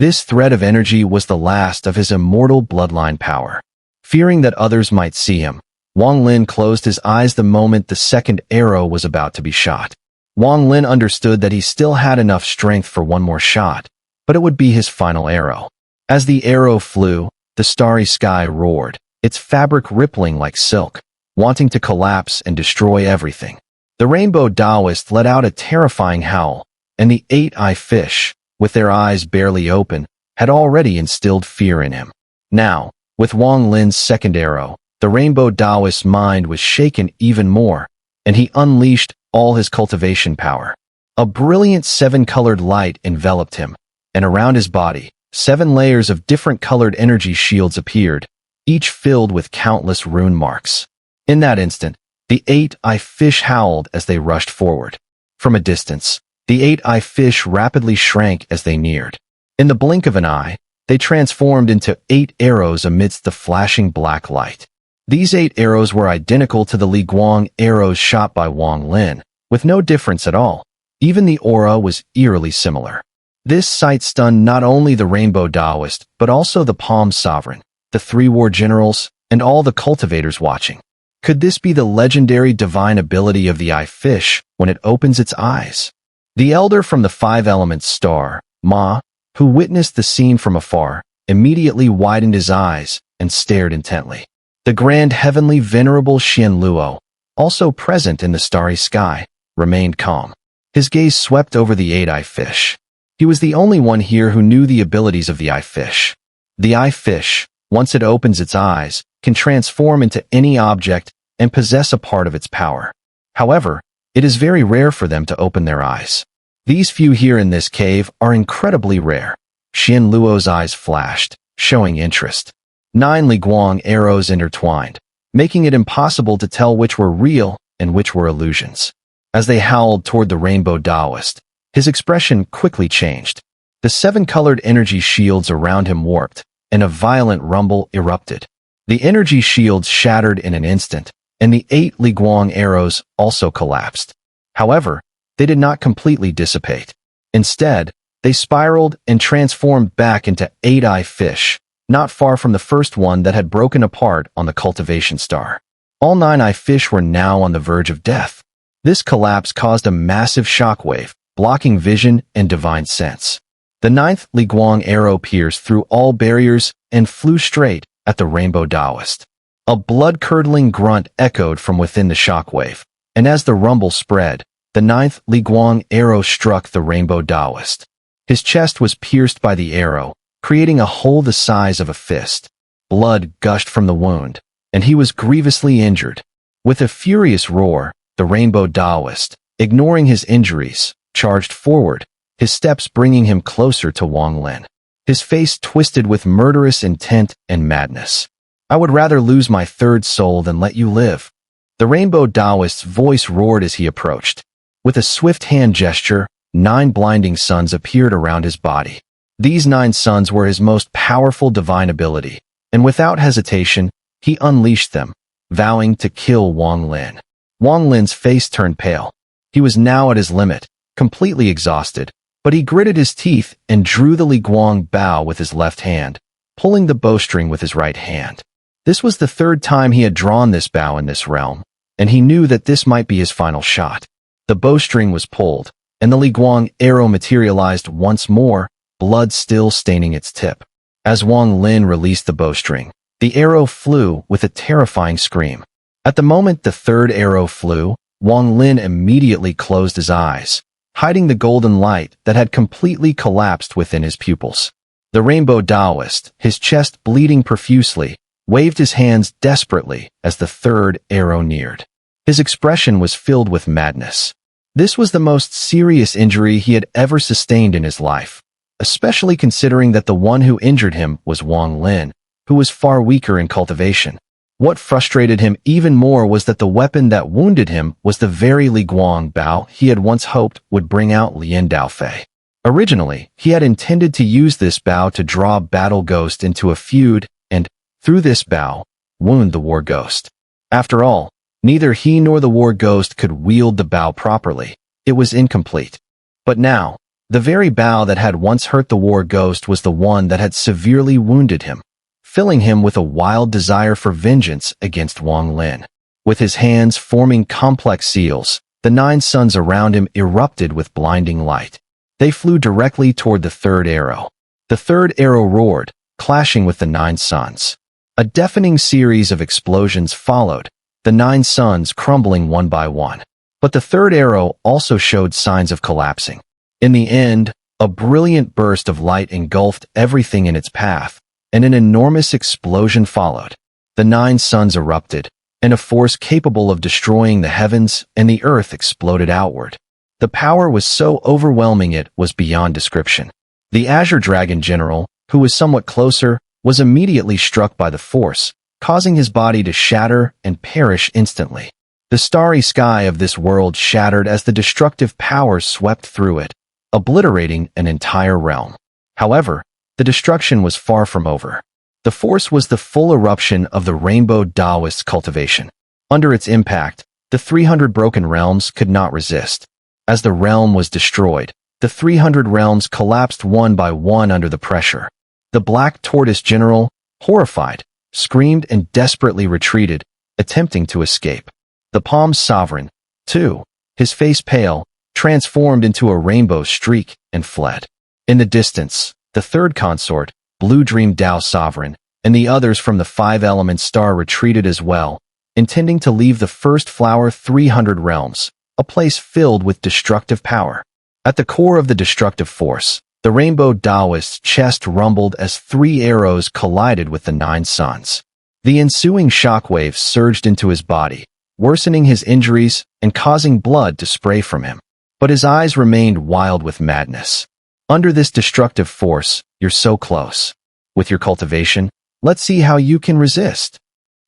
This thread of energy was the last of his immortal bloodline power. Fearing that others might see him, Wang Lin closed his eyes the moment the second arrow was about to be shot. Wang Lin understood that he still had enough strength for one more shot, but it would be his final arrow. As the arrow flew, the starry sky roared, its fabric rippling like silk, wanting to collapse and destroy everything. The rainbow Daoist let out a terrifying howl, and the eight-eyed fish, with their eyes barely open, had already instilled fear in him. Now, with Wang Lin's second arrow, the rainbow Daoist's mind was shaken even more, and he unleashed all his cultivation power. A brilliant seven-colored light enveloped him, and around his body, 7 layers of different colored energy shields appeared, each filled with countless rune marks. In that instant, the eight-eyed fish howled as they rushed forward. From a distance, the eight-eyed fish rapidly shrank as they neared. In the blink of an eye, they transformed into 8 arrows amidst the flashing black light. These 8 arrows were identical to the Li Guang arrows shot by Wang Lin, with no difference at all. Even the aura was eerily similar. This sight stunned not only the Rainbow Daoist, but also the Palm Sovereign, the 3 war generals, and all the cultivators watching. Could this be the legendary divine ability of the eye fish when it opens its eyes? The elder from the 5 elements star, Ma, who witnessed the scene from afar, immediately widened his eyes and stared intently. The grand heavenly venerable Xian Luo, also present in the starry sky, remained calm. His gaze swept over the 8-eyed fish. He was the only one here who knew the abilities of the eye fish. The eye fish, once it opens its eyes, can transform into any object and possess a part of its power. However, it is very rare for them to open their eyes. These few here in this cave are incredibly rare. Xian Luo's eyes flashed, showing interest. 9 Li Guang arrows intertwined, making it impossible to tell which were real and which were illusions. As they howled toward the Rainbow Daoist, his expression quickly changed. The 7-colored energy shields around him warped, and a violent rumble erupted. The energy shields shattered in an instant, and the 8 Li Guang arrows also collapsed. However, they did not completely dissipate. Instead, they spiraled and transformed back into 8-eyed fish, not far from the first one that had broken apart on the cultivation star. All 9-eyed fish were now on the verge of death. This collapse caused a massive shockwave, blocking vision and divine sense. The 9th Li Guang arrow pierced through all barriers and flew straight at the Rainbow Daoist. A blood-curdling grunt echoed from within the shockwave, and as the rumble spread, the 9th Li Guang arrow struck the Rainbow Daoist. His chest was pierced by the arrow, creating a hole the size of a fist. Blood gushed from the wound, and he was grievously injured. With a furious roar, the Rainbow Daoist, ignoring his injuries, charged forward, his steps bringing him closer to Wang Lin. His face twisted with murderous intent and madness. "I would rather lose my 3rd soul than let you live." The Rainbow Daoist's voice roared as he approached. With a swift hand gesture, 9 blinding suns appeared around his body. These 9 suns were his most powerful divine ability, and without hesitation, he unleashed them, vowing to kill Wang Lin. Wang Lin's face turned pale. He was now at his limit, completely exhausted, but he gritted his teeth and drew the Li Guang bow with his left hand, pulling the bowstring with his right hand. This was the 3rd time he had drawn this bow in this realm, and he knew that this might be his final shot. The bowstring was pulled, and the Li Guang arrow materialized once more, blood still staining its tip. As Wang Lin released the bowstring, the arrow flew with a terrifying scream. At the moment the 3rd arrow flew, Wang Lin immediately closed his eyes, hiding the golden light that had completely collapsed within his pupils. The Rainbow Daoist, his chest bleeding profusely, waved his hands desperately as the 3rd arrow neared. His expression was filled with madness. This was the most serious injury he had ever sustained in his life, especially considering that the one who injured him was Wang Lin, who was far weaker in cultivation. What frustrated him even more was that the weapon that wounded him was the very Li Guang bow he had once hoped would bring out Lian Daofei. Originally, he had intended to use this bow to draw Battle Ghost into a feud and, through this bow, wound the War Ghost. After all, neither he nor the War Ghost could wield the bow properly. It was incomplete. But now, The very bow that had once hurt the war ghost was the one that had severely wounded him, filling him with a wild desire for vengeance against Wang Lin. With his hands forming complex seals, the 9 suns around him erupted with blinding light. They flew directly toward the third arrow. The third arrow roared, clashing with the 9 suns. A deafening series of explosions followed, the 9 suns crumbling one by one. But the third arrow also showed signs of collapsing. In the end, a brilliant burst of light engulfed everything in its path, and an enormous explosion followed. The 9 suns erupted, and a force capable of destroying the heavens and the earth exploded outward. The power was so overwhelming it was beyond description. The Azure Dragon General, who was somewhat closer, was immediately struck by the force, causing his body to shatter and perish instantly. The starry sky of this world shattered as the destructive power swept through it, obliterating an entire realm. However, the destruction was far from over. The force was the full eruption of the Rainbow Daoist cultivation. Under its impact, the 300 broken realms could not resist. As the realm was destroyed, the 300 realms collapsed one by one under the pressure. The Black Tortoise General, horrified, screamed and desperately retreated, attempting to escape. The Palm Sovereign, too, his face pale, transformed into a rainbow streak and fled. In the distance, the third consort, Blue Dream Dao Sovereign, and the others from the 5-element star retreated as well, intending to leave the first flower 300 realms, a place filled with destructive power. At the core of the destructive force, the Rainbow Daoist's chest rumbled as 3 arrows collided with the 9 suns. The ensuing shockwaves surged into his body, worsening his injuries and causing blood to spray from him. But his eyes remained wild with madness. Under this destructive force, you're so close. With your cultivation, let's see how you can resist.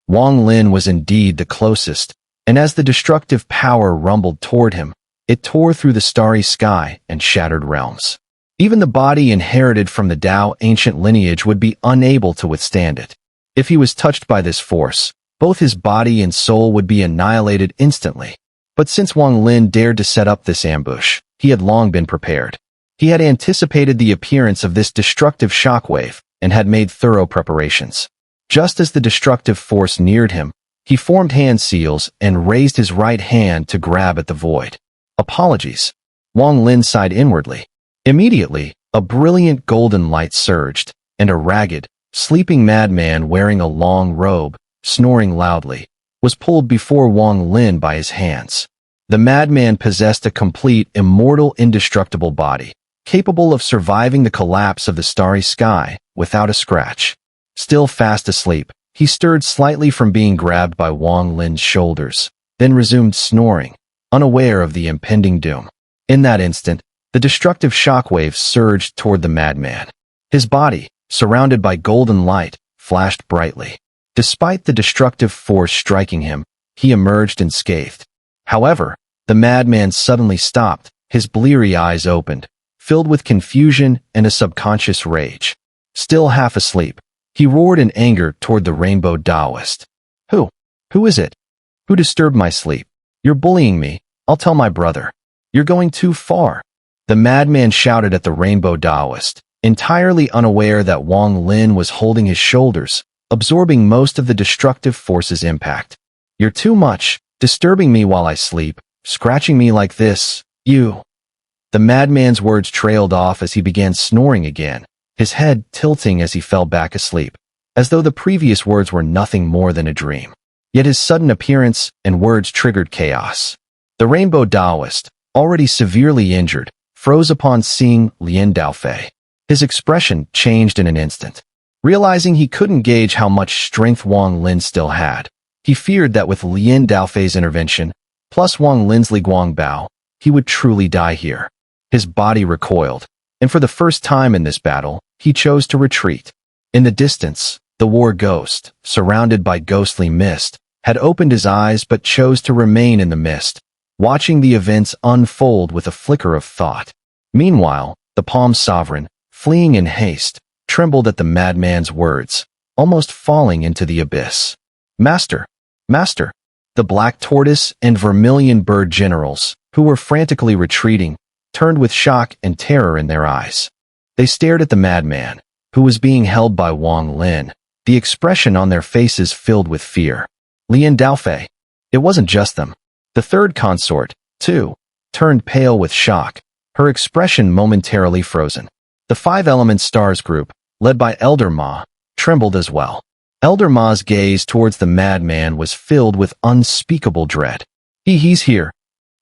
Wang Lin was indeed the closest, and as the destructive power rumbled toward him, it tore through the starry sky and shattered realms. Even the body inherited from the Dao ancient lineage would be unable to withstand it. If he was touched by this force, both his body and soul would be annihilated instantly. But since Wang Lin dared to set up this ambush, he had long been prepared. He had anticipated the appearance of this destructive shockwave and had made thorough preparations. Just as the destructive force neared him, he formed hand seals and raised his right hand to grab at the void. Apologies. Wang Lin sighed inwardly. Immediately, a brilliant golden light surged, and a ragged, sleeping madman wearing a long robe, snoring loudly, was pulled before Wang Lin by his hands. The madman possessed a complete, immortal, indestructible body, capable of surviving the collapse of the starry sky without a scratch. Still fast asleep, he stirred slightly from being grabbed by Wang Lin's shoulders, then resumed snoring, unaware of the impending doom. In that instant, the destructive shockwave surged toward the madman. His body, surrounded by golden light, flashed brightly. Despite the destructive force striking him, he emerged unscathed. However, the madman suddenly stopped, his bleary eyes opened, filled with confusion and a subconscious rage. Still half asleep, he roared in anger toward the Rainbow Daoist. Who is it? Who disturbed my sleep? You're bullying me. I'll tell my brother. You're going too far. The madman shouted at the Rainbow Daoist, entirely unaware that Wang Lin was holding his shoulders, absorbing most of the destructive force's impact. You're too much, disturbing me while I sleep, scratching me like this, you. The madman's words trailed off as he began snoring again, his head tilting as he fell back asleep, as though the previous words were nothing more than a dream. Yet his sudden appearance and words triggered chaos. The Rainbow Daoist, already severely injured, froze upon seeing Lian Daofei. His expression changed in an instant. Realizing he couldn't gauge how much strength Wang Lin still had, he feared that with Lian Daofei's intervention, plus Wang Lin's Li Guangbao, he would truly die here. His body recoiled, and for the first time in this battle, he chose to retreat. In the distance, the war ghost, surrounded by ghostly mist, had opened his eyes but chose to remain in the mist, watching the events unfold with a flicker of thought. Meanwhile, the Palm Sovereign, fleeing in haste, trembled at the madman's words, almost falling into the abyss. Master! Master! The Black Tortoise and Vermilion Bird generals, who were frantically retreating, turned with shock and terror in their eyes. They stared at the madman, who was being held by Wang Lin, the expression on their faces filled with fear. Lian Daofei. It wasn't just them. The third consort, too, turned pale with shock, her expression momentarily frozen. The Five Elements Stars group, led by Elder Ma, trembled as well. Elder Ma's gaze towards the madman was filled with unspeakable dread. He's here.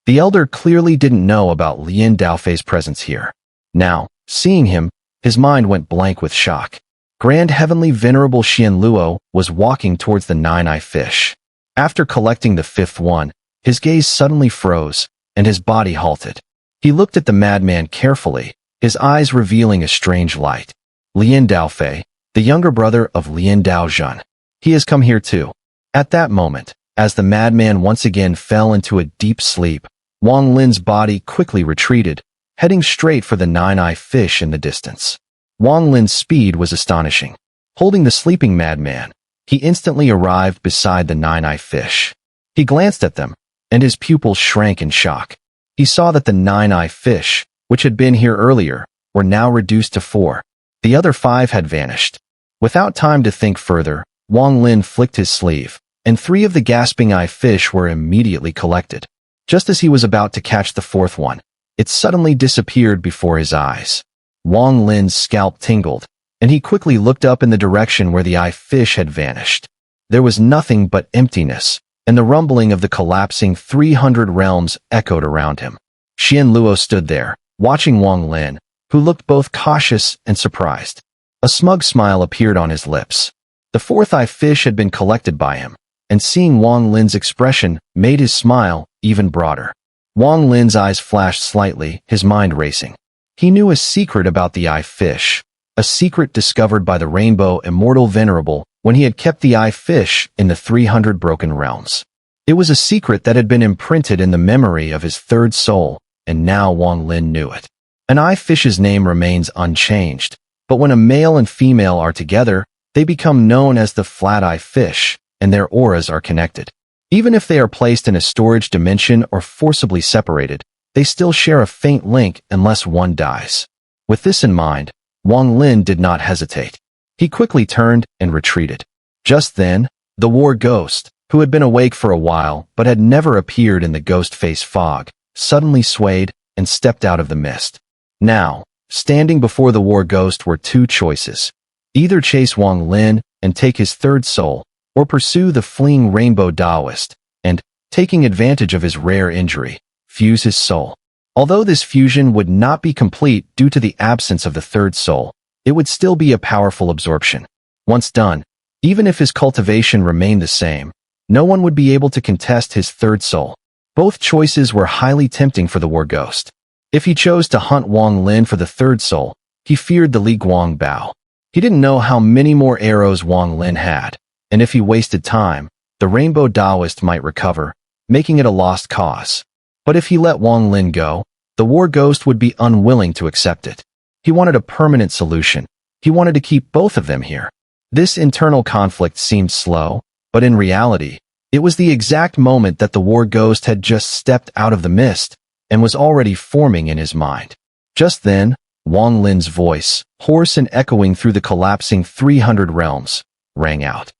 The elder clearly didn't know about Lian Daofei's presence here. Now, seeing him, his mind went blank with shock. Grand Heavenly Venerable Xian Luo was walking towards the nine-eyed fish. After collecting the fifth one, his gaze suddenly froze, and his body halted. He looked at the madman carefully, his eyes revealing a strange light. Lian Daofei, the younger brother of Lian Daozhen. He has come here too. At that moment, as the madman once again fell into a deep sleep, Wang Lin's body quickly retreated, heading straight for the nine-eyed fish in the distance. Wang Lin's speed was astonishing. Holding the sleeping madman, he instantly arrived beside the nine-eyed fish. He glanced at them, and his pupils shrank in shock. He saw that the nine-eyed fish, which had been here earlier, were now reduced to 4. The other 5 had vanished. Without time to think further, Wang Lin flicked his sleeve, and 3 of the gasping-eye fish were immediately collected. Just as he was about to catch the 4th one, it suddenly disappeared before his eyes. Wang Lin's scalp tingled, and he quickly looked up in the direction where the eye fish had vanished. There was nothing but emptiness, and the rumbling of the collapsing 300 realms echoed around him. Xian Luo stood there, watching Wang Lin, who looked both cautious and surprised. A smug smile appeared on his lips. The 4th eye fish had been collected by him, and seeing Wang Lin's expression made his smile even broader. Wang Lin's eyes flashed slightly, his mind racing. He knew a secret about the eye fish, a secret discovered by the Rainbow Immortal Venerable when he had kept the eye fish in the 300 broken realms. It was a secret that had been imprinted in the memory of his third soul, and now Wang Lin knew it. An eye fish's name remains unchanged, but when a male and female are together, they become known as the flat-eye fish, and their auras are connected. Even if they are placed in a storage dimension or forcibly separated, they still share a faint link unless one dies. With this in mind, Wang Lin did not hesitate. He quickly turned and retreated. Just then, the war ghost, who had been awake for a while but had never appeared in the ghost face fog, suddenly swayed and stepped out of the mist. Now, standing before the war ghost were 2 choices. Either chase Wang Lin and take his third soul, or pursue the fleeing rainbow Daoist, and, taking advantage of his rare injury, fuse his soul. Although this fusion would not be complete due to the absence of the third soul, it would still be a powerful absorption. Once done, even if his cultivation remained the same, no one would be able to contest his third soul. Both choices were highly tempting for the war ghost. If he chose to hunt Wang Lin for the third soul, he feared the Li Guang Bao. He didn't know how many more arrows Wang Lin had, and if he wasted time, the Rainbow Daoist might recover, making it a lost cause. But if he let Wang Lin go, the war ghost would be unwilling to accept it. He wanted a permanent solution. He wanted to keep both of them here. This internal conflict seemed slow, but in reality, it was the exact moment that the war ghost had just stepped out of the mist and was already forming in his mind. Just then, Wang Lin's voice, hoarse and echoing through the collapsing 300 realms, rang out.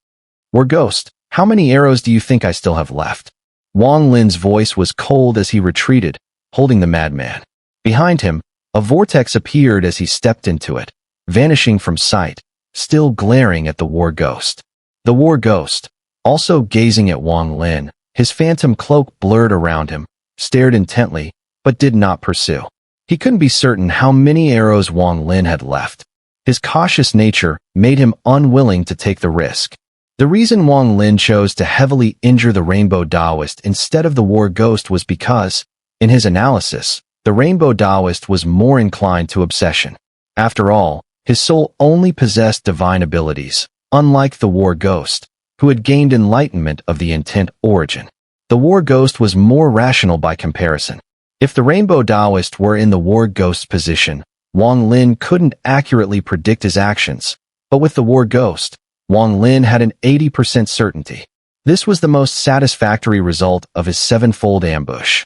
War ghost, how many arrows do you think I still have left? Wang Lin's voice was cold as he retreated, holding the madman. Behind him, a vortex appeared as he stepped into it, vanishing from sight, still glaring at the war ghost. The war ghost, also gazing at Wang Lin, his phantom cloak blurred around him, stared intently, but did not pursue. He couldn't be certain how many arrows Wang Lin had left. His cautious nature made him unwilling to take the risk. The reason Wang Lin chose to heavily injure the Rainbow Daoist instead of the war ghost was because, in his analysis, the Rainbow Daoist was more inclined to obsession. After all, his soul only possessed divine abilities, unlike the war ghost, who had gained enlightenment of the intent origin. The war ghost was more rational by comparison. If the Rainbow Daoist were in the war ghost's position, Wang Lin couldn't accurately predict his actions, but with the war ghost, Wang Lin had an 80% certainty. This was the most satisfactory result of his 7-fold ambush.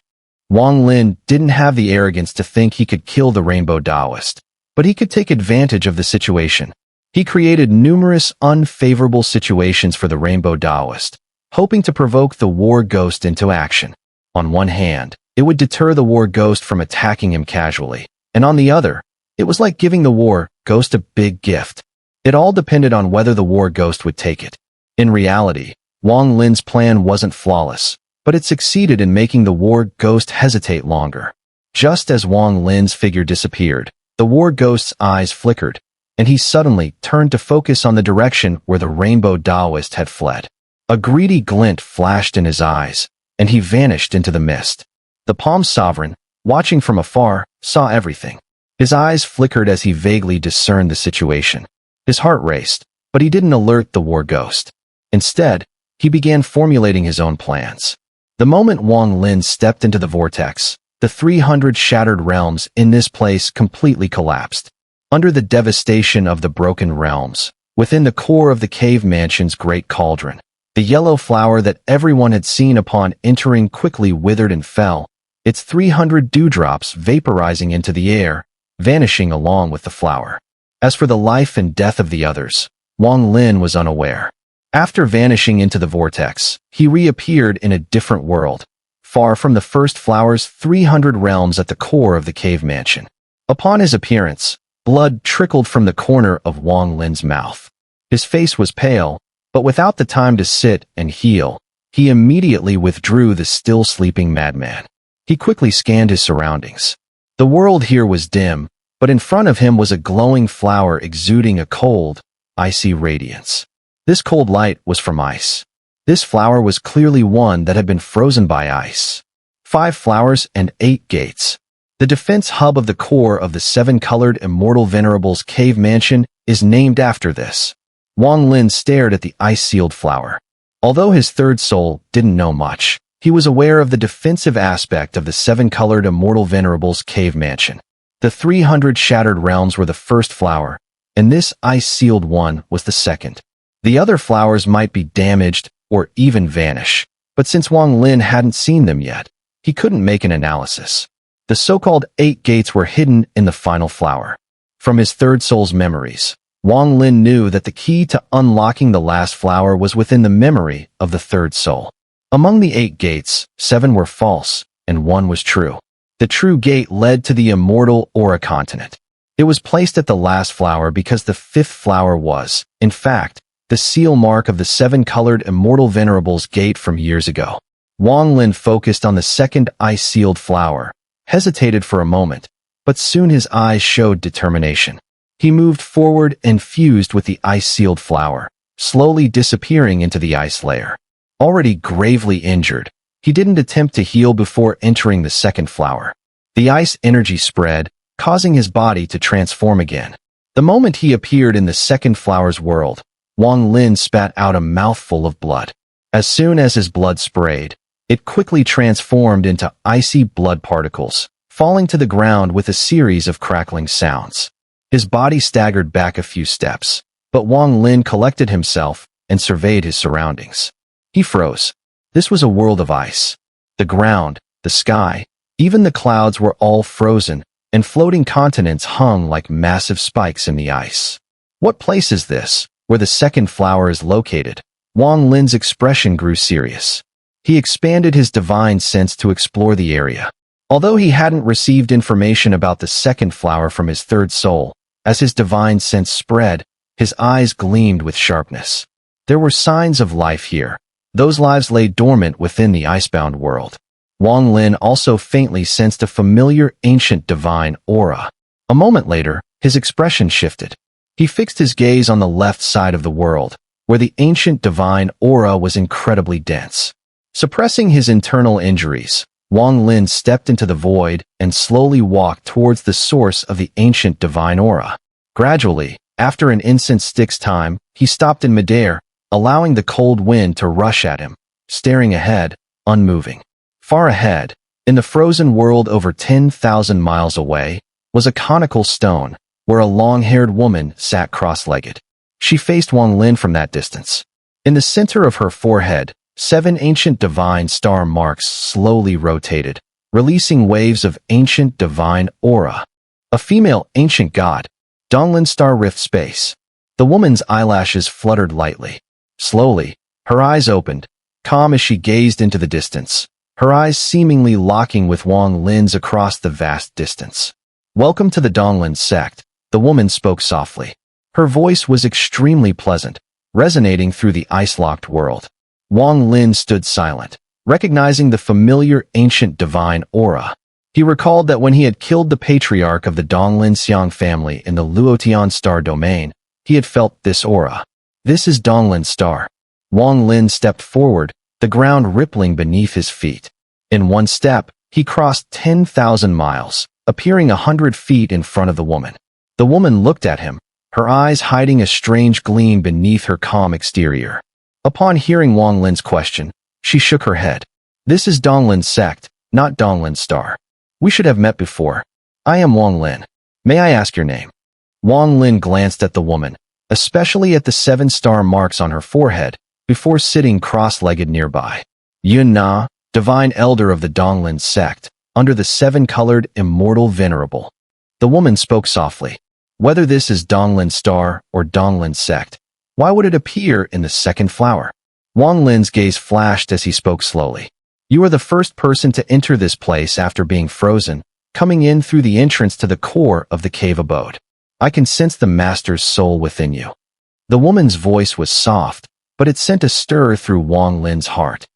Wang Lin didn't have the arrogance to think he could kill the Rainbow Daoist, but he could take advantage of the situation. He created numerous unfavorable situations for the Rainbow Daoist, hoping to provoke the War Ghost into action. On one hand, it would deter the War Ghost from attacking him casually, and on the other, it was like giving the War Ghost a big gift. It all depended on whether the War Ghost would take it. In reality, Wang Lin's plan wasn't flawless, but it succeeded in making the War Ghost hesitate longer. Just as Wang Lin's figure disappeared, the War Ghost's eyes flickered, and he suddenly turned to focus on the direction where the Rainbow Daoist had fled. A greedy glint flashed in his eyes, and he vanished into the mist. The Palm Sovereign, watching from afar, saw everything. His eyes flickered as he vaguely discerned the situation. His heart raced, but he didn't alert the War Ghost. Instead, he began formulating his own plans. The moment Wang Lin stepped into the vortex, the 300 shattered realms in this place completely collapsed. Under the devastation of the broken realms, within the core of the cave mansion's great cauldron, the yellow flower that everyone had seen upon entering quickly withered and fell, its 300 dewdrops vaporizing into the air, vanishing along with the flower. As for the life and death of the others, Wang Lin was unaware. After vanishing into the vortex, he reappeared in a different world, far from the first flower's 300 realms at the core of the cave mansion. Upon his appearance, blood trickled from the corner of Wang Lin's mouth. His face was pale, but without the time to sit and heal, he immediately withdrew the still sleeping madman. He quickly scanned his surroundings. The world here was dim, but in front of him was a glowing flower exuding a cold, icy radiance. This cold light was from ice. This flower was clearly one that had been frozen by ice. 5 flowers and 8 gates. The defense hub of the core of the 7-colored Immortal Venerable's cave mansion is named after this. Wang Lin stared at the ice-sealed flower. Although his third soul didn't know much, he was aware of the defensive aspect of the 7-colored Immortal Venerable's cave mansion. The 300 shattered realms were the first flower, and this ice-sealed one was the second. The other flowers might be damaged or even vanish, but since Wang Lin hadn't seen them yet, he couldn't make an analysis. The so-called 8 gates were hidden in the final flower. From his third soul's memories, Wang Lin knew that the key to unlocking the last flower was within the memory of the third soul. Among the 8 gates, 7 were false, and 1 was true. The true gate led to the immortal Aura continent. It was placed at the last flower because the 5th flower was, in fact, the seal mark of the 7-colored Immortal Venerable's gate from years ago. Wang Lin focused on the second ice-sealed flower, hesitated for a moment, but soon his eyes showed determination. He moved forward and fused with the ice-sealed flower, slowly disappearing into the ice layer. Already gravely injured, he didn't attempt to heal before entering the second flower. The ice energy spread, causing his body to transform again. The moment he appeared in the second flower's world, Wang Lin spat out a mouthful of blood. As soon as his blood sprayed, it quickly transformed into icy blood particles, falling to the ground with a series of crackling sounds. His body staggered back a few steps, but Wang Lin collected himself and surveyed his surroundings. He froze. This was a world of ice. The ground, the sky, even the clouds were all frozen, and floating continents hung like massive spikes in the ice. What place is this, where the second flower is located? Wang Lin's expression grew serious. He expanded his divine sense to explore the area. Although he hadn't received information about the second flower from his third soul, as his divine sense spread, his eyes gleamed with sharpness. There were signs of life here. Those lives lay dormant within the icebound world. Wang Lin also faintly sensed a familiar ancient divine aura. A moment later, his expression shifted. He fixed his gaze on the left side of the world, where the ancient divine aura was incredibly dense. Suppressing his internal injuries, Wang Lin stepped into the void and slowly walked towards the source of the ancient divine aura. Gradually, after an instant's time, he stopped in midair, allowing the cold wind to rush at him, staring ahead, unmoving. Far ahead, in the frozen world over 10,000 miles away, was a conical stone, where a long-haired woman sat cross-legged. She faced Wang Lin from that distance. In the center of her forehead, 7 ancient divine star marks slowly rotated, releasing waves of ancient divine aura. A female ancient god. Donglin Star Rift Space. The woman's eyelashes fluttered lightly. Slowly, her eyes opened, calm as she gazed into the distance, her eyes seemingly locking with Wang Lin's across the vast distance. "Welcome to the Donglin sect," the woman spoke softly. Her voice was extremely pleasant, resonating through the ice-locked world. Wang Lin stood silent, recognizing the familiar ancient divine aura. He recalled that when he had killed the patriarch of the Donglin Xiang family in the Luotian Star domain, he had felt this aura. "This is Donglin Star." Wang Lin stepped forward, the ground rippling beneath his feet. In one step, he crossed 10,000 miles, appearing 100 feet in front of the woman. The woman looked at him, her eyes hiding a strange gleam beneath her calm exterior. Upon hearing Wang Lin's question, she shook her head. "This is Donglin sect, not Donglin Star. We should have met before. I am Wang Lin. May I ask your name?" Wang Lin glanced at the woman, especially at the 7-star marks on her forehead, before sitting cross-legged nearby. "Xun'er, divine elder of the Donglin sect, under the 7-colored immortal venerable." The woman spoke softly. "Whether this is Donglin Star or Donglin sect, why would it appear in the second flower?" Wang Lin's gaze flashed as he spoke slowly. "You are the first person to enter this place after being frozen, coming in through the entrance to the core of the cave abode. I can sense the master's soul within you." The woman's voice was soft, but it sent a stir through Wang Lin's heart.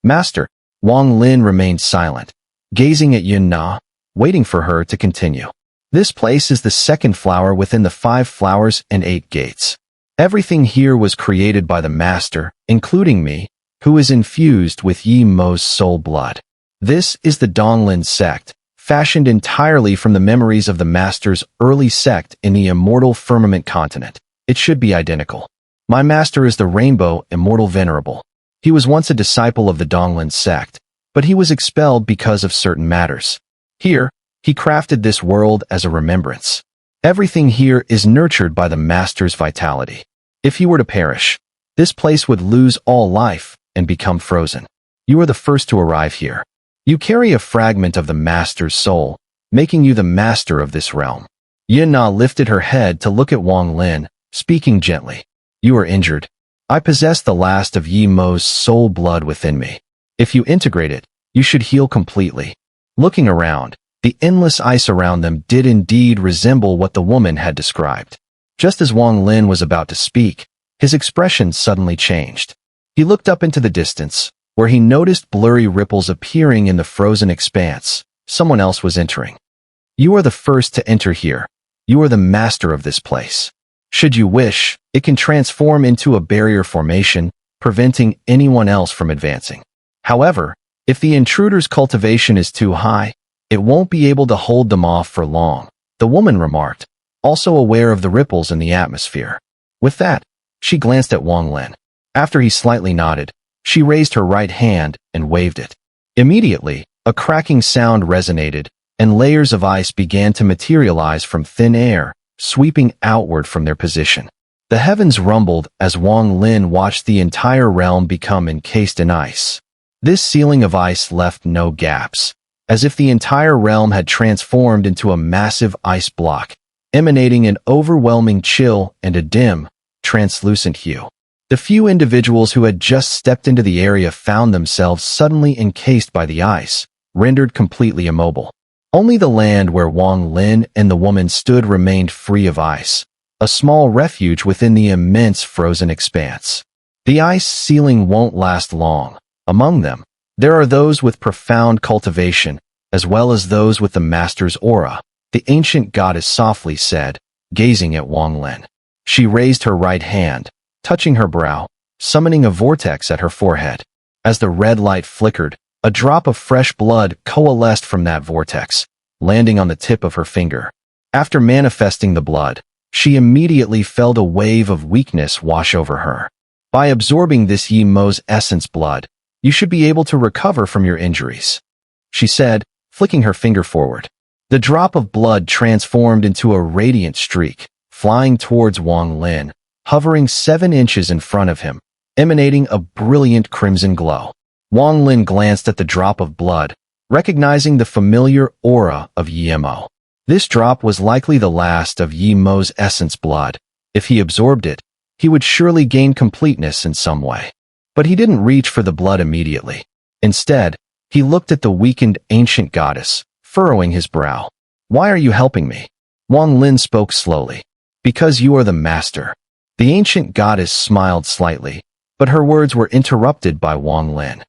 "Master." Wang Lin remained silent, gazing at Xun'er, waiting for her to continue. "This place is the second flower within the 5 flowers and 8 gates. Everything here was created by the master, including me, who is infused with Yi Mo's soul blood. This is the Donglin sect, fashioned entirely from the memories of the master's early sect in the immortal firmament continent. It should be identical. My master is the Rainbow Immortal Venerable. He was once a disciple of the Donglin sect, but he was expelled because of certain matters. Here, he crafted this world as a remembrance. Everything here is nurtured by the master's vitality. If he were to perish, this place would lose all life and become frozen. You are the first to arrive here. You carry a fragment of the master's soul, making you the master of this realm." Xun'er lifted her head to look at Wang Lin, speaking gently. "You are injured. I possess the last of Yi Mo's soul blood within me. If you integrate it, you should heal completely." Looking around, the endless ice around them did indeed resemble what the woman had described. Just as Wang Lin was about to speak, his expression suddenly changed. He looked up into the distance, where he noticed blurry ripples appearing in the frozen expanse. Someone else was entering. "You are the first to enter here. You are the master of this place. Should you wish, it can transform into a barrier formation, preventing anyone else from advancing. However, if the intruder's cultivation is too high, it won't be able to hold them off for long," the woman remarked, also aware of the ripples in the atmosphere. With that, she glanced at Wang Lin. After he slightly nodded, she raised her right hand and waved it. Immediately, a cracking sound resonated, and layers of ice began to materialize from thin air, sweeping outward from their position. The heavens rumbled as Wang Lin watched the entire realm become encased in ice. This ceiling of ice left no gaps, as if the entire realm had transformed into a massive ice block, emanating an overwhelming chill and a dim, translucent hue. The few individuals who had just stepped into the area found themselves suddenly encased by the ice, rendered completely immobile. Only the land where Wang Lin and the woman stood remained free of ice, a small refuge within the immense frozen expanse. The ice ceiling won't last long. Among them, there are those with profound cultivation, as well as those with the master's aura, the ancient goddess softly said, gazing at Wang Lin. She raised her right hand, touching her brow, summoning a vortex at her forehead. As the red light flickered, a drop of fresh blood coalesced from that vortex, landing on the tip of her finger. After manifesting the blood, she immediately felt a wave of weakness wash over her. By absorbing this Yi Mo's essence blood, you should be able to recover from your injuries, she said, flicking her finger forward. The drop of blood transformed into a radiant streak, flying towards Wang Lin, hovering 7 inches in front of him, emanating a brilliant crimson glow. Wang Lin glanced at the drop of blood, recognizing the familiar aura of Yi Mo. This drop was likely the last of Yi Mo's essence blood. If he absorbed it, he would surely gain completeness in some way. But he didn't reach for the blood immediately. Instead, he looked at the weakened ancient goddess, furrowing his brow. "Why are you helping me?" Wang Lin spoke slowly. "Because you are the master." The ancient goddess smiled slightly, but her words were interrupted by Wang Lin.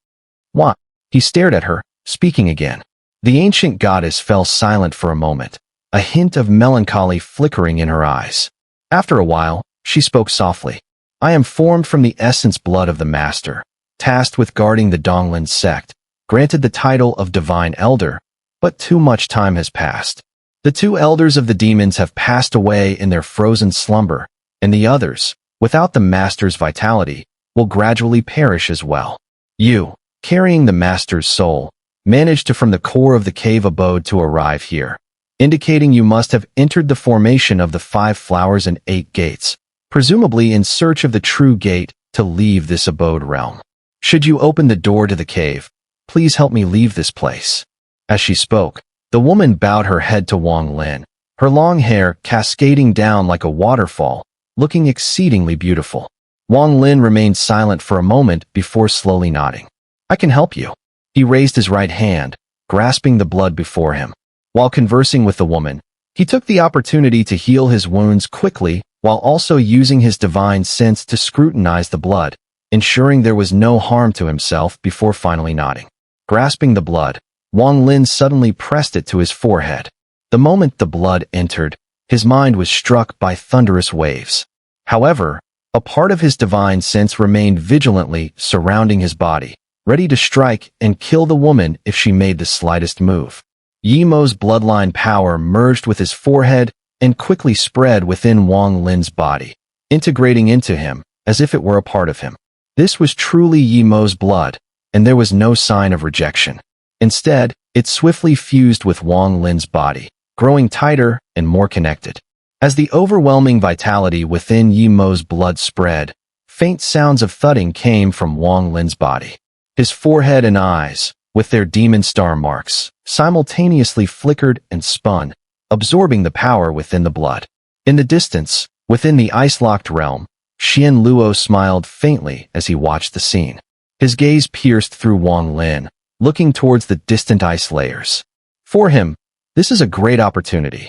"What?" He stared at her, speaking again. The ancient goddess fell silent for a moment, a hint of melancholy flickering in her eyes. After a while, she spoke softly. "I am formed from the essence blood of the master, tasked with guarding the Donglin sect, granted the title of Divine Elder, but too much time has passed. The two elders of the demons have passed away in their frozen slumber, and the others, without the master's vitality, will gradually perish as well. You, carrying the master's soul, managed to from the core of the cave abode to arrive here, indicating you must have entered the formation of the 5 flowers and 8 gates, presumably in search of the true gate to leave this abode realm. Should you open the door to the cave, please help me leave this place." As she spoke, the woman bowed her head to Wang Lin, her long hair cascading down like a waterfall, looking exceedingly beautiful. Wang Lin remained silent for a moment before slowly nodding. "I can help you." He raised his right hand, grasping the blood before him. While conversing with the woman, he took the opportunity to heal his wounds quickly while also using his divine sense to scrutinize the blood, ensuring there was no harm to himself before finally nodding. Grasping the blood, Wang Lin suddenly pressed it to his forehead. The moment the blood entered, his mind was struck by thunderous waves. However, a part of his divine sense remained vigilantly surrounding his body, ready to strike and kill the woman if she made the slightest move. Yi Mo's bloodline power merged with his forehead and quickly spread within Wang Lin's body, integrating into him as if it were a part of him. This was truly Yi Mo's blood, and there was no sign of rejection. Instead, it swiftly fused with Wang Lin's body, growing tighter and more connected. As the overwhelming vitality within Yi Mo's blood spread, faint sounds of thudding came from Wang Lin's body. His forehead and eyes, with their demon star marks, simultaneously flickered and spun, absorbing the power within the blood. In the distance, within the ice-locked realm, Xian Luo smiled faintly as he watched the scene. His gaze pierced through Wang Lin, looking towards the distant ice layers. For him, this is a great opportunity.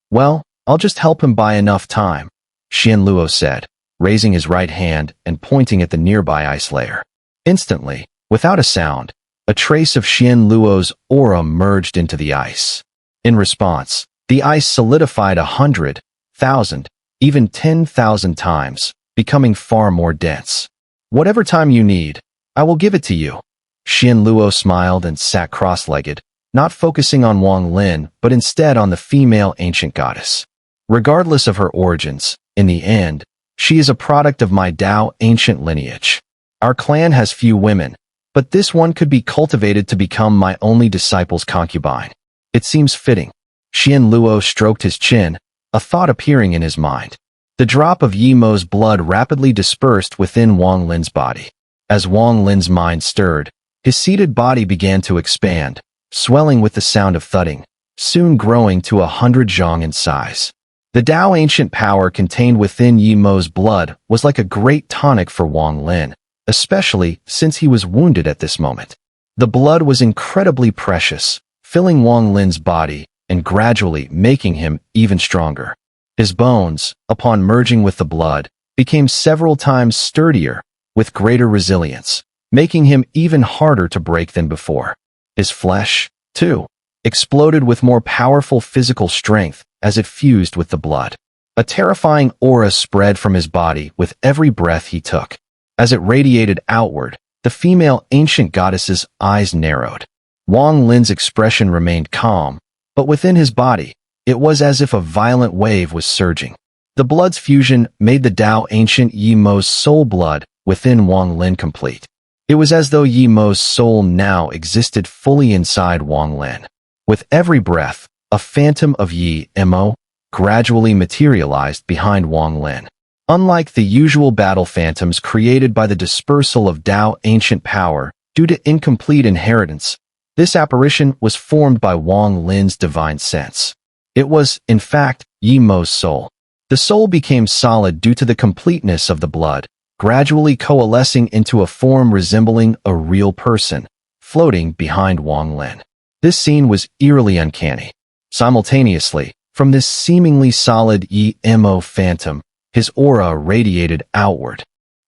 "Well, I'll just help him buy enough time," Xian Luo said, raising his right hand and pointing at the nearby ice layer. Instantly, without a sound, a trace of Xian Luo's aura merged into the ice. In response, the ice solidified 100,000, even 10,000 times, becoming far more dense. "Whatever time you need, I will give it to you." Xian Luo smiled and sat cross-legged, not focusing on Wang Lin, but instead on the female ancient goddess. Regardless of her origins, in the end, she is a product of my Dao ancient lineage. Our clan has few women, but this one could be cultivated to become my only disciple's concubine. It seems fitting. Xian Luo stroked his chin, a thought appearing in his mind. The drop of Yi Mo's blood rapidly dispersed within Wang Lin's body. As Wang Lin's mind stirred, his seated body began to expand, swelling with the sound of thudding, soon growing to 100 zhong in size. The Dao ancient power contained within Yi Mo's blood was like a great tonic for Wang Lin, especially since he was wounded at this moment. The blood was incredibly precious, filling Wang Lin's body and gradually making him even stronger. His bones, upon merging with the blood, became several times sturdier, with greater resilience, making him even harder to break than before. His flesh, too, exploded with more powerful physical strength as it fused with the blood. A terrifying aura spread from his body with every breath he took. As it radiated outward, the female ancient goddess's eyes narrowed. Wang Lin's expression remained calm, but within his body, it was as if a violent wave was surging. The blood's fusion made the Dao ancient Yi Mo's soul blood within Wang Lin complete. It was as though Yi Mo's soul now existed fully inside Wang Lin. With every breath, a phantom of Yi Mo gradually materialized behind Wang Lin. Unlike the usual battle phantoms created by the dispersal of Dao ancient power due to incomplete inheritance, This apparition was formed by Wang Lin's divine sense. It was, in fact, Yi Mo's soul. The soul became solid due to the completeness of the blood, gradually coalescing into a form resembling a real person, floating behind Wang Lin. This scene was eerily uncanny. Simultaneously, from this seemingly solid Yi Mo phantom, his aura radiated outward.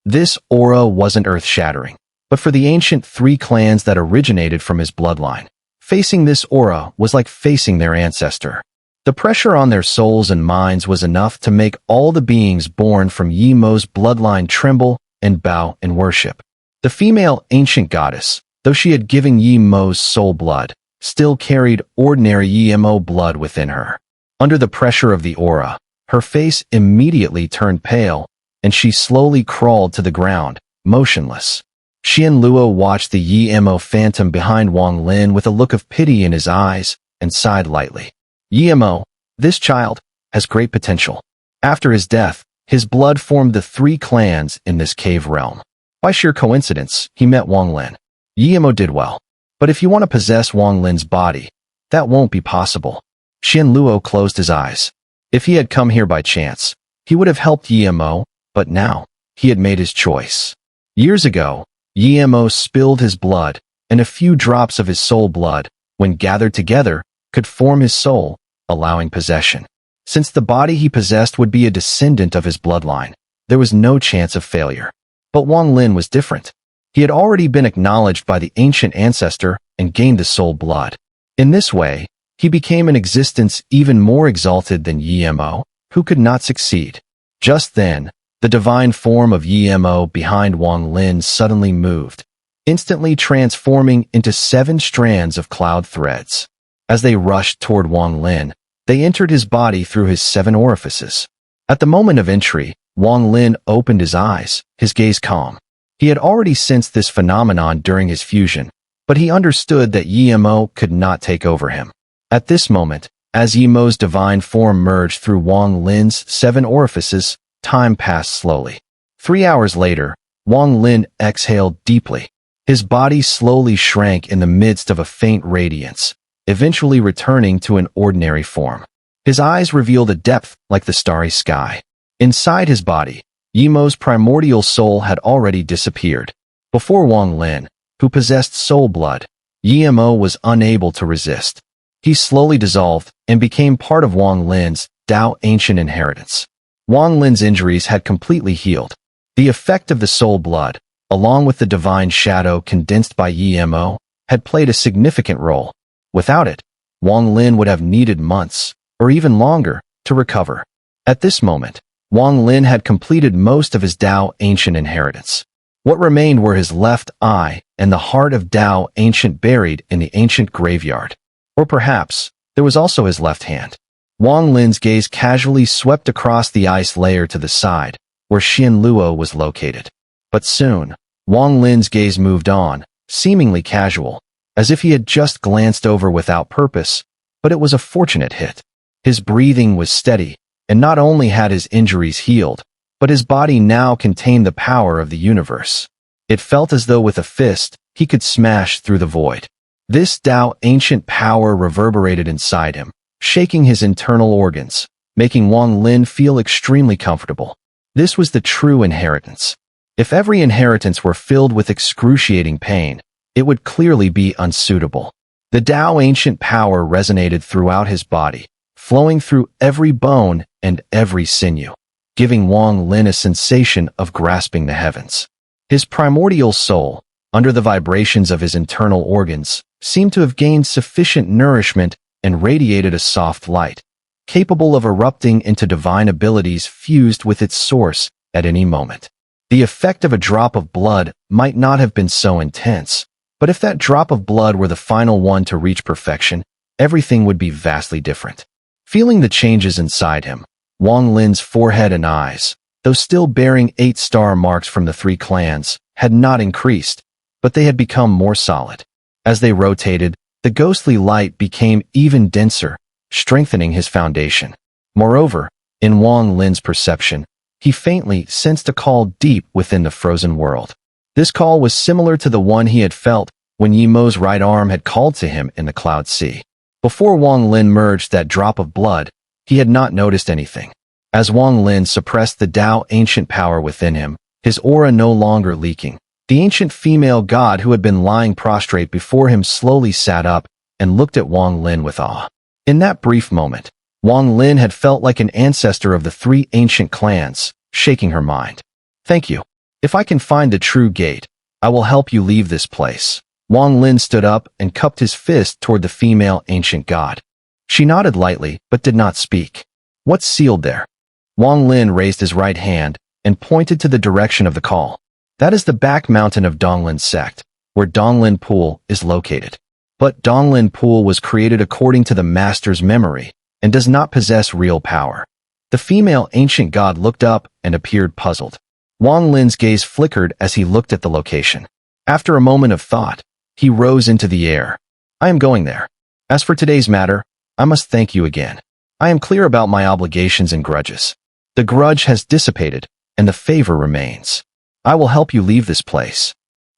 This aura wasn't earth-shattering, but for the ancient three clans that originated from his bloodline, facing this aura was like facing their ancestor. The pressure on their souls and minds was enough to make all the beings born from Yi Mo's bloodline tremble and bow in worship. The female ancient goddess, though she had given Yi Mo's soul blood, still carried ordinary Yi Mo blood within her. Under the pressure of the aura, her face immediately turned pale, and she slowly crawled to the ground, motionless. Xian Luo watched the Yi Mo phantom behind Wang Lin with a look of pity in his eyes and sighed lightly. Yi Mo, this child, has great potential. After his death, his blood formed the three clans in this cave realm. By sheer coincidence, he met Wang Lin. Yi Mo did well. But if you want to possess Wang Lin's body, that won't be possible. Xian Luo closed his eyes. If he had come here by chance, he would have helped Yi Mo, but now, he had made his choice. Years ago, Yi Mo spilled his blood, and a few drops of his soul blood, when gathered together, could form his soul, allowing possession. Since the body he possessed would be a descendant of his bloodline, there was no chance of failure. But Wang Lin was different. He had already been acknowledged by the ancient ancestor and gained the soul blood. In this way, he became an existence even more exalted than Yi Mo, who could not succeed. Just then, the divine form of Yi Mo behind Wang Lin suddenly moved, instantly transforming into 7 strands of cloud threads. As they rushed toward Wang Lin, they entered his body through his 7 orifices. At the moment of entry, Wang Lin opened his eyes, his gaze calm. He had already sensed this phenomenon during his fusion, but he understood that Yi Mo could not take over him. At this moment, as Yi Mo's divine form merged through Wang Lin's 7 orifices, time passed slowly. 3 hours later, Wang Lin exhaled deeply. His body slowly shrank in the midst of a faint radiance, eventually returning to an ordinary form. His eyes revealed a depth like the starry sky. Inside his body, Yi Mo's primordial soul had already disappeared. Before Wang Lin, who possessed soul blood, Yi Mo was unable to resist. He slowly dissolved and became part of Wang Lin's Dao ancient inheritance. Wang Lin's injuries had completely healed. The effect of the soul blood, along with the divine shadow condensed by Yi Mo, had played a significant role. Without it, Wang Lin would have needed months, or even longer, to recover. At this moment, Wang Lin had completed most of his Dao ancient inheritance. What remained were his left eye and the heart of Dao ancient buried in the ancient graveyard. Or perhaps, there was also his left hand. Wang Lin's gaze casually swept across the ice layer to the side, where Xian Luo was located. But soon, Wang Lin's gaze moved on, seemingly casual, as if he had just glanced over without purpose, but it was a fortunate hit. His breathing was steady, and not only had his injuries healed, but his body now contained the power of the universe. It felt as though with a fist, he could smash through the void. This Dao ancient power reverberated inside him, shaking his internal organs, making Wang Lin feel extremely comfortable. This was the true inheritance. If every inheritance were filled with excruciating pain, it would clearly be unsuitable. The Dao ancient power resonated throughout his body, flowing through every bone and every sinew, giving Wang Lin a sensation of grasping the heavens. His primordial soul, under the vibrations of his internal organs, seemed to have gained sufficient nourishment and radiated a soft light, capable of erupting into divine abilities fused with its source at any moment. The effect of a drop of blood might not have been so intense, but if that drop of blood were the final one to reach perfection, everything would be vastly different. Feeling the changes inside him, Wang Lin's forehead and eyes, though still bearing 8 star marks from the 3 clans, had not increased, but they had become more solid. As they rotated, the ghostly light became even denser, strengthening his foundation. Moreover, in Wang Lin's perception, he faintly sensed a call deep within the frozen world. This call was similar to the one he had felt when Yi Mo's right arm had called to him in the cloud sea. Before Wang Lin merged that drop of blood, he had not noticed anything. As Wang Lin suppressed the Dao ancient power within him, his aura no longer leaking, the ancient female god who had been lying prostrate before him slowly sat up and looked at Wang Lin with awe. In that brief moment, Wang Lin had felt like an ancestor of the three ancient clans, shaking her mind. "Thank you. If I can find the true gate, I will help you leave this place." Wang Lin stood up and cupped his fist toward the female ancient god. She nodded lightly, but did not speak. "What's sealed there?" Wang Lin raised his right hand and pointed to the direction of the call. "That is the back mountain of Donglin sect, where Donglin Pool is located. But Donglin Pool was created according to the master's memory and does not possess real power." The female ancient god looked up and appeared puzzled. Wang Lin's gaze flickered as he looked at the location. After a moment of thought, he rose into the air. "I am going there. As for today's matter, I must thank you again. I am clear about my obligations and grudges. The grudge has dissipated, and the favor remains. I will help you leave this place."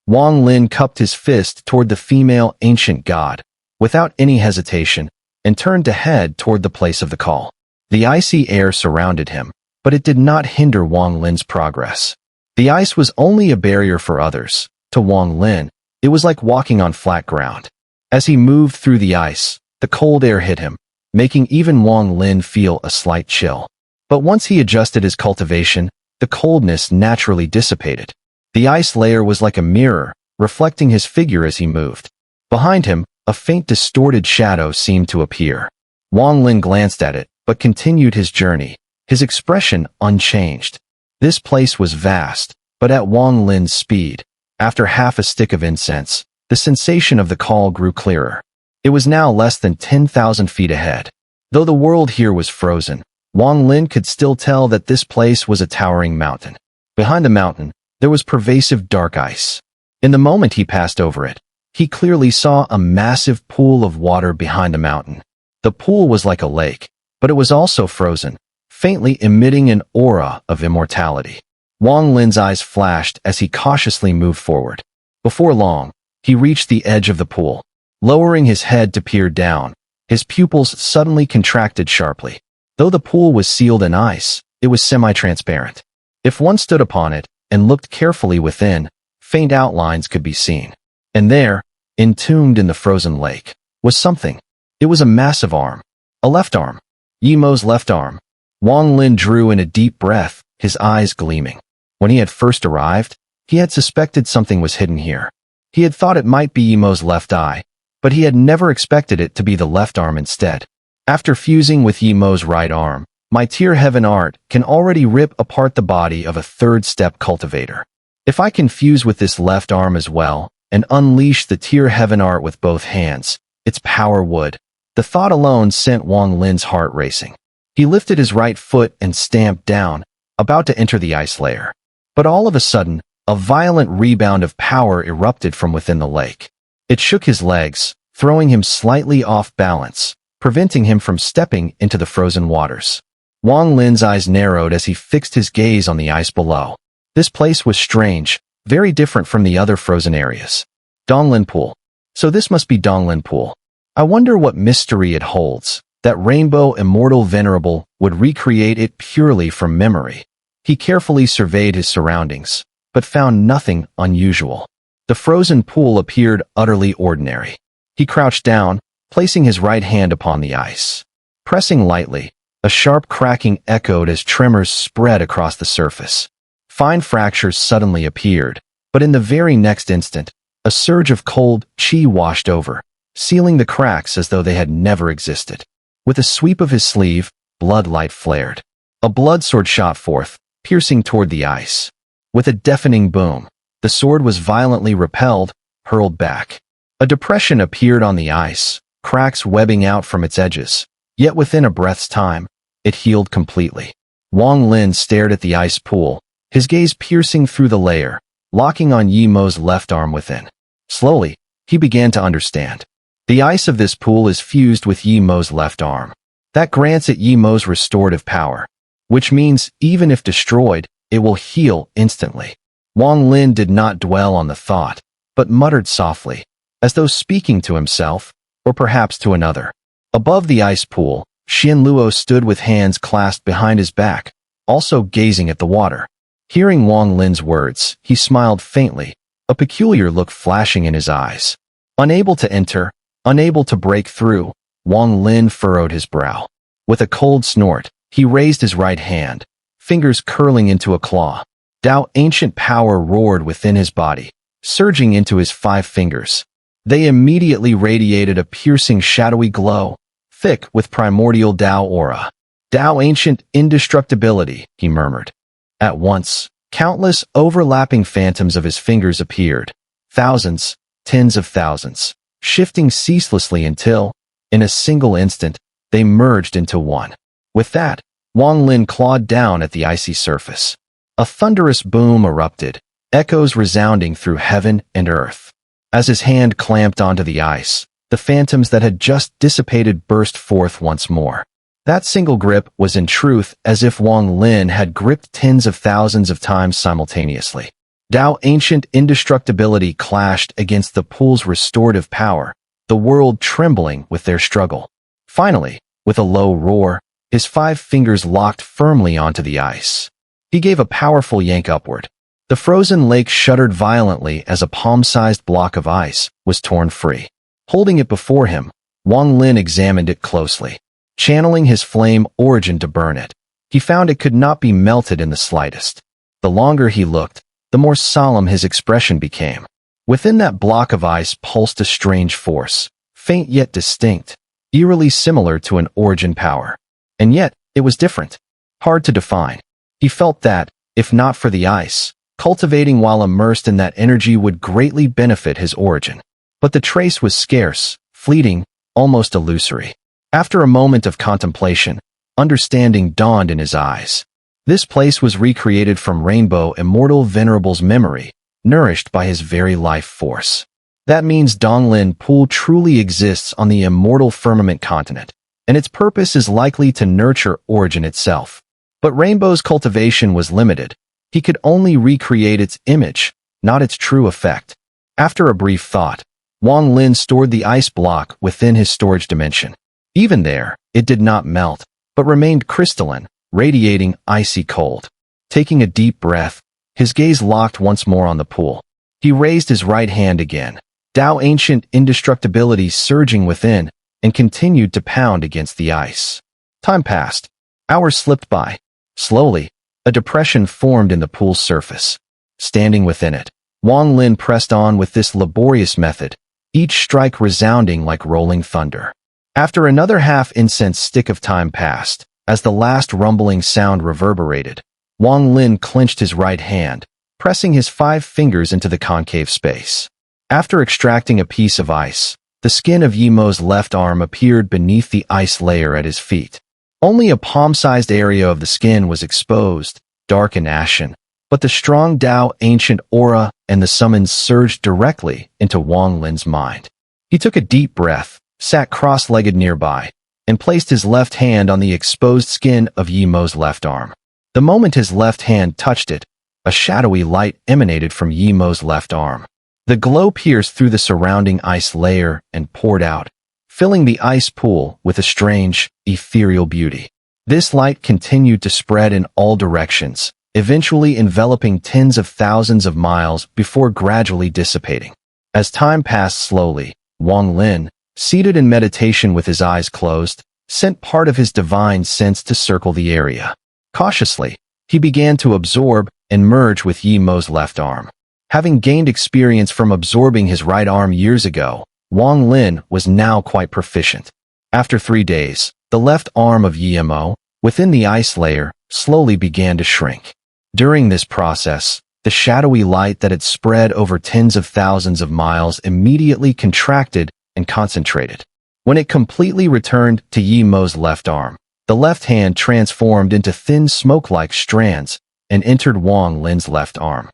Wang Lin cupped his fist toward the female ancient god, without any hesitation, and turned to head toward the place of the call. The icy air surrounded him, but it did not hinder Wang Lin's progress. The ice was only a barrier for others. To Wang Lin, it was like walking on flat ground. As he moved through the ice, the cold air hit him, making even Wang Lin feel a slight chill. But once he adjusted his cultivation, the coldness naturally dissipated. The ice layer was like a mirror, reflecting his figure as he moved. Behind him, a faint distorted shadow seemed to appear. Wang Lin glanced at it, but continued his journey, his expression unchanged. This place was vast, but at Wang Lin's speed. After half a stick of incense, the sensation of the call grew clearer. It was now less than 10,000 feet ahead. Though the world here was frozen, Wang Lin could still tell that this place was a towering mountain. Behind the mountain, there was pervasive dark ice. In the moment he passed over it, he clearly saw a massive pool of water behind the mountain. The pool was like a lake, but it was also frozen, faintly emitting an aura of immortality. Wang Lin's eyes flashed as he cautiously moved forward. Before long, he reached the edge of the pool. Lowering his head to peer down, his pupils suddenly contracted sharply. Though the pool was sealed in ice, it was semi-transparent. If one stood upon it and looked carefully within, faint outlines could be seen. And there, entombed in the frozen lake, was something. It was a massive arm. A left arm. Yi Mo's left arm. Wang Lin drew in a deep breath, his eyes gleaming. When he had first arrived, he had suspected something was hidden here. He had thought it might be Yi Mo's left eye, but he had never expected it to be the left arm instead. After fusing with Yi Mo's right arm, my tier heaven art can already rip apart the body of a third-step cultivator. If I can fuse with this left arm as well, and unleash the tier heaven art with both hands, its power would. The thought alone sent Wang Lin's heart racing. He lifted his right foot and stamped down, about to enter the ice layer. But all of a sudden, a violent rebound of power erupted from within the lake. It shook his legs, throwing him slightly off balance, preventing him from stepping into the frozen waters. Wang Lin's eyes narrowed as he fixed his gaze on the ice below. This place was strange, very different from the other frozen areas. Donglin Pool. So this must be Donglin Pool. I wonder what mystery it holds, that Rainbow Immortal Venerable would recreate it purely from memory. He carefully surveyed his surroundings, but found nothing unusual. The frozen pool appeared utterly ordinary. He crouched down, placing his right hand upon the ice. Pressing lightly, a sharp cracking echoed as tremors spread across the surface. Fine fractures suddenly appeared, but in the very next instant, a surge of cold chi washed over, sealing the cracks as though they had never existed. With a sweep of his sleeve, blood light flared. A blood sword shot forth, piercing toward the ice. With a deafening boom, the sword was violently repelled, hurled back. A depression appeared on the ice, cracks webbing out from its edges. Yet within a breath's time, it healed completely. Wang Lin stared at the ice pool, his gaze piercing through the layer, locking on Yi Mo's left arm within. Slowly, he began to understand. The ice of this pool is fused with Yi Mo's left arm. That grants it Yi Mo's restorative power, which means even if destroyed, it will heal instantly. Wang Lin did not dwell on the thought, but muttered softly, as though speaking to himself, or perhaps to another. Above the ice pool, Xian Luo stood with hands clasped behind his back, also gazing at the water. Hearing Wang Lin's words, he smiled faintly, a peculiar look flashing in his eyes. Unable to enter, unable to break through, Wang Lin furrowed his brow. With a cold snort, he raised his right hand, fingers curling into a claw. Dao ancient power roared within his body, surging into his 5 fingers. They immediately radiated a piercing shadowy glow, thick with primordial Dao aura. Dao ancient indestructibility, he murmured. At once, countless overlapping phantoms of his fingers appeared, thousands, tens of thousands, shifting ceaselessly until, in a single instant, they merged into one. With that, Wang Lin clawed down at the icy surface. A thunderous boom erupted, echoes resounding through heaven and earth. As his hand clamped onto the ice, the phantoms that had just dissipated burst forth once more. That single grip was in truth as if Wang Lin had gripped tens of thousands of times simultaneously. Dao ancient indestructibility clashed against the pool's restorative power, the world trembling with their struggle. Finally, with a low roar, his 5 fingers locked firmly onto the ice. He gave a powerful yank upward. The frozen lake shuddered violently as a palm-sized block of ice was torn free. Holding it before him, Wang Lin examined it closely. Channeling his flame origin to burn it, he found it could not be melted in the slightest. The longer he looked, the more solemn his expression became. Within that block of ice pulsed a strange force, faint yet distinct, eerily similar to an origin power. And yet, it was different. Hard to define. He felt that, if not for the ice, cultivating while immersed in that energy would greatly benefit his origin. But the trace was scarce, fleeting, almost illusory. After a moment of contemplation, understanding dawned in his eyes. This place was recreated from Rainbow Immortal Venerable's memory, nourished by his very life force. That means Donglin Pool truly exists on the immortal firmament continent, and its purpose is likely to nurture origin itself. But Rainbow's cultivation was limited. He could only recreate its image, not its true effect. After a brief thought, Wang Lin stored the ice block within his storage dimension. Even there, it did not melt, but remained crystalline, radiating icy cold. Taking a deep breath, his gaze locked once more on the pool. He raised his right hand again, Dao ancient indestructibility surging within, and continued to pound against the ice. Time passed. Hours slipped by. Slowly, a depression formed in the pool's surface. Standing within it, Wang Lin pressed on with this laborious method, each strike resounding like rolling thunder. After another half-incense stick of time passed, as the last rumbling sound reverberated, Wang Lin clenched his right hand, pressing his 5 fingers into the concave space. After extracting a piece of ice, the skin of Yimo's left arm appeared beneath the ice layer at his feet. Only a palm-sized area of the skin was exposed, dark and ashen, but the strong Dao ancient aura and the summons surged directly into Wang Lin's mind. He took a deep breath, sat cross-legged nearby, and placed his left hand on the exposed skin of Yimo's left arm. The moment his left hand touched it, a shadowy light emanated from Yimo's left arm. The glow pierced through the surrounding ice layer and poured out, filling the ice pool with a strange, ethereal beauty. This light continued to spread in all directions, eventually enveloping tens of thousands of miles before gradually dissipating. As time passed slowly, Wang Lin, seated in meditation with his eyes closed, sent part of his divine sense to circle the area. Cautiously, he began to absorb and merge with Yimo's left arm. Having gained experience from absorbing his right arm years ago, Wang Lin was now quite proficient. After 3 days, the left arm of Yimo, within the ice layer, slowly began to shrink. During this process, the shadowy light that had spread over tens of thousands of miles immediately contracted and concentrated. When it completely returned to Yimo's left arm, the left hand transformed into thin smoke-like strands and entered Wang Lin's left arm.